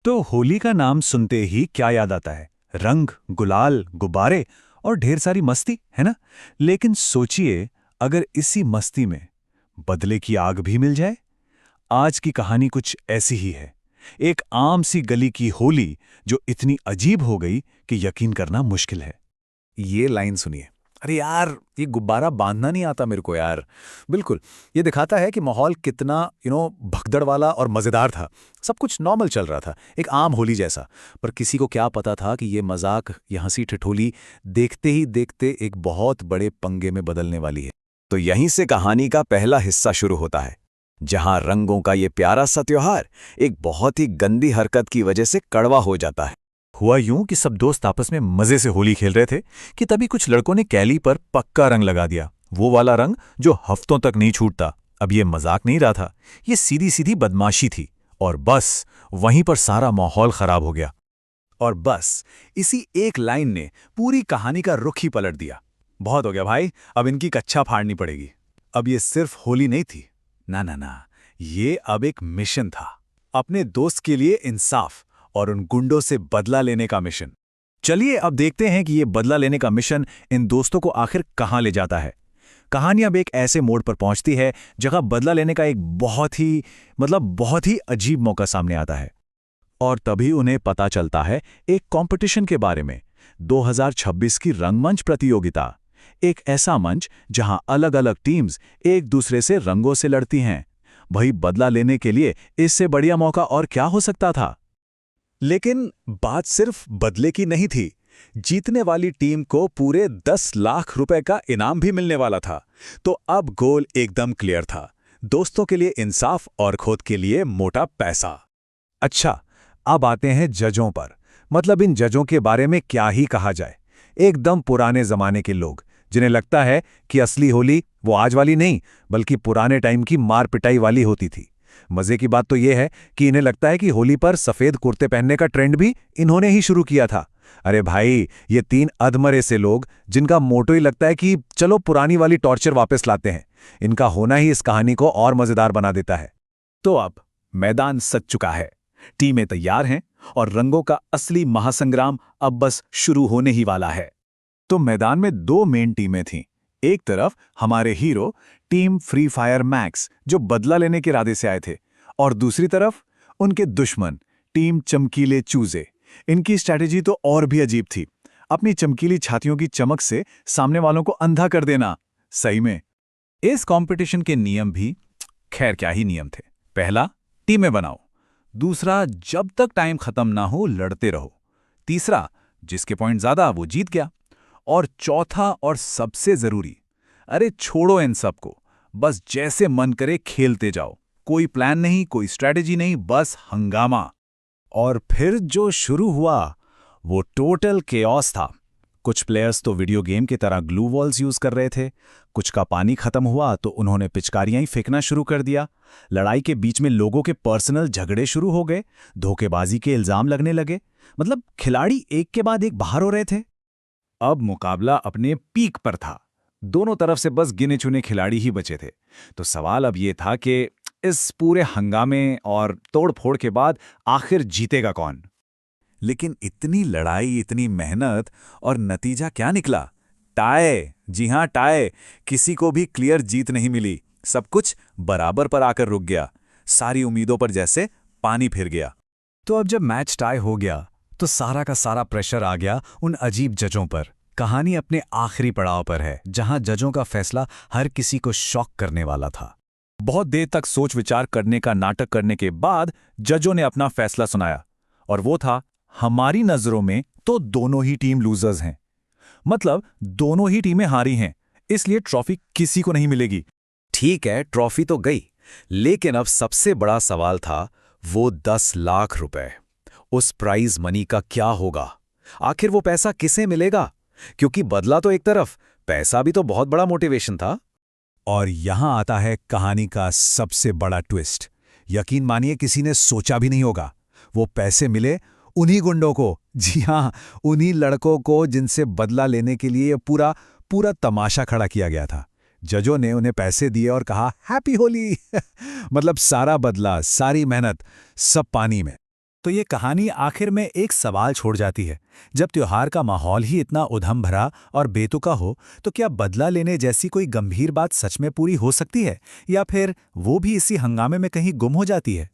तो होली का नाम सुनते ही क्या याद आता है? रंग, गुलाल, गुब्बारे और ढेर सारी मस्ती, है ना? लेकिन सोचिए, अगर इसी मस्ती में बदले की आग भी मिल जाए। आज की कहानी कुछ ऐसी ही है। एक आम सी गली की होली जो इतनी अजीब हो गई कि यकीन करना मुश्किल है। ये लाइन सुनिए। अरे यार, ये गुब्बारा बांधना नहीं आता मेरे को यार। बिल्कुल। ये दिखाता है कि माहौल कितना भगदड़ वाला और मज़ेदार था। सब कुछ नॉर्मल चल रहा था, एक आम होली जैसा। पर किसी को क्या पता था कि ये मजाक, ये हंसी ठिठोली देखते ही देखते एक बहुत बड़े पंगे में बदलने वाली है। तो यहीं से कहानी का पहला हिस्सा शुरू होता है, जहां रंगों का ये प्यारा सा त्योहार एक बहुत ही गंदी हरकत की वजह से कड़वा हो जाता है। हुआ यूं कि सब दोस्त आपस में मजे से होली खेल रहे थे कि तभी कुछ लड़कों ने कैली पर पक्का रंग लगा दिया। वो वाला रंग जो हफ्तों तक नहीं छूटता। अब ये मजाक नहीं रहा था, ये सीधी सीधी बदमाशी थी। और बस वहीं पर सारा माहौल खराब हो गया। और बस इसी एक लाइन ने पूरी कहानी का रुख ही पलट दिया। बहुत हो गया भाई, अब इनकी कच्छा फाड़नी पड़ेगी। अब ये सिर्फ होली नहीं थी, ना ना ना, ये अब एक मिशन था। अपने दोस्त के लिए इंसाफ और उन गुंडों से बदला लेने का मिशन। चलिए अब देखते हैं कि ये बदला लेने का मिशन इन दोस्तों को आखिर कहां ले जाता है। कहानी अब एक ऐसे मोड़ पर पहुंचती है जहां बदला लेने का एक बहुत ही अजीब मौका सामने आता है। और तभी उन्हें पता चलता है एक कंपटीशन के बारे में। 2026 की रंगमंच प्रतियोगिता। एक ऐसा मंच जहां अलग अलग टीम्स एक दूसरे से रंगों से लड़ती हैं। भाई, बदला लेने के लिए इससे बढ़िया मौका और क्या हो सकता था? लेकिन बात सिर्फ बदले की नहीं थी। जीतने वाली टीम को पूरे 10 लाख रुपए का इनाम भी मिलने वाला था। तो अब गोल एकदम क्लियर था। दोस्तों के लिए इंसाफ और खुद के लिए मोटा पैसा। अच्छा, अब आते हैं जजों पर। मतलब इन जजों के बारे में क्या ही कहा जाए। एकदम पुराने जमाने के लोग, जिन्हें लगता है कि असली होली वो आज वाली नहीं, बल्कि पुराने टाइम की मार पिटाई वाली होती थी। मजे की बात तो यह है कि इन्हें लगता है कि होली पर सफेद कुर्ते पहनने का ट्रेंड भी इन्होंने ही शुरू किया था। अरे भाई, ये तीन अधमरे से लोग जिनका मोटो ही लगता है कि चलो पुरानी वाली टॉर्चर वापस लाते हैं, इनका होना ही इस कहानी को और मजेदार बना देता है। तो अब मैदान सज चुका है, टीमें तैयार हैं और रंगों का असली महासंग्राम अब बस शुरू होने ही वाला है। तो मैदान में दो मेन टीमें थीं। एक तरफ हमारे hero team free fire max, जो बदला लेने के इरादे से आए थे, और दूसरी तरफ उनके दुश्मन टीम चमकीले चूजे। इनकी स्ट्रैटेजी तो और भी अजीब थी। अपनी चमकीली छातियों की चमक से सामने वालों को अंधा कर देना। सही में इस कंपटीशन के नियम भी खैर क्या ही नियम थे। पहला, टीमें बनाओ। दूसरा, जब तक टाइम खत्म ना हो लड़ते रहो। तीसरा, जिसके पॉइंट ज्यादा वो जीत गया। और चौथा और सबसे जरूरी, अरे छोड़ो इन सबको, बस जैसे मन करे खेलते जाओ। कोई प्लान नहीं, कोई स्ट्रैटेजी नहीं, बस हंगामा। और फिर जो शुरू हुआ वो टोटल केओस था। कुछ प्लेयर्स तो वीडियो गेम की तरह ग्लू वॉल्स यूज कर रहे थे। कुछ का पानी खत्म हुआ तो उन्होंने पिचकारियां ही फेंकना शुरू कर दिया। लड़ाई के बीच में लोगों के पर्सनल झगड़े शुरू हो गए। धोखेबाजी के इल्जाम लगने लगे। मतलब खिलाड़ी एक के बाद एक बाहर हो रहे थे। अब मुकाबला अपने पीक पर था। दोनों तरफ से बस गिने चुने खिलाड़ी ही बचे थे। तो सवाल अब ये था कि इस पूरे हंगामे और तोड़फोड़ के बाद आखिर जीतेगा कौन? लेकिन इतनी लड़ाई, इतनी मेहनत, और नतीजा क्या निकला? टाई। जी हां, टाई। किसी को भी क्लियर जीत नहीं मिली। सब कुछ बराबर पर आकर रुक गया। सारी उम्मीदों पर जैसे पानी फिर गया। तो अब जब मैच टाई हो गया तो सारा का सारा प्रेशर आ गया उन अजीब जजों पर। कहानी अपने आखिरी पड़ाव पर है, जहां जजों का फैसला हर किसी को शॉक करने वाला था। बहुत देर तक सोच विचार करने का नाटक करने के बाद जजों ने अपना फैसला सुनाया। और वो था, हमारी नजरों में तो दोनों ही टीम लूजर्स हैं। मतलब दोनों ही टीमें हारी हैं, इसलिए ट्रॉफी किसी को नहीं मिलेगी। ठीक है, ट्रॉफी तो गई, लेकिन अब सबसे बड़ा सवाल था वो 10 लाख रुपए। उस प्राइज मनी का क्या होगा? आखिर वो पैसा किसे मिलेगा? क्योंकि बदला तो एक तरफ, पैसा भी तो बहुत बड़ा मोटिवेशन था। और यहां आता है कहानी का सबसे बड़ा ट्विस्ट। यकीन मानिए, किसी ने सोचा भी नहीं होगा। वो पैसे मिले उन्हीं गुंडों को। जी हां, उन्हीं लड़कों को जिनसे बदला लेने के लिए पूरा पूरा तमाशा खड़ा किया गया था। जजों ने उन्हें पैसे दिए और कहा, हैप्पी होली। मतलब सारा बदला, सारी मेहनत, सब पानी में। तो ये कहानी आखिर में एक सवाल छोड़ जाती है। जब त्योहार का माहौल ही इतना उधम भरा और बेतुका हो, तो क्या बदला लेने जैसी कोई गंभीर बात सच में पूरी हो सकती है, या फिर वो भी इसी हंगामे में कहीं गुम हो जाती है?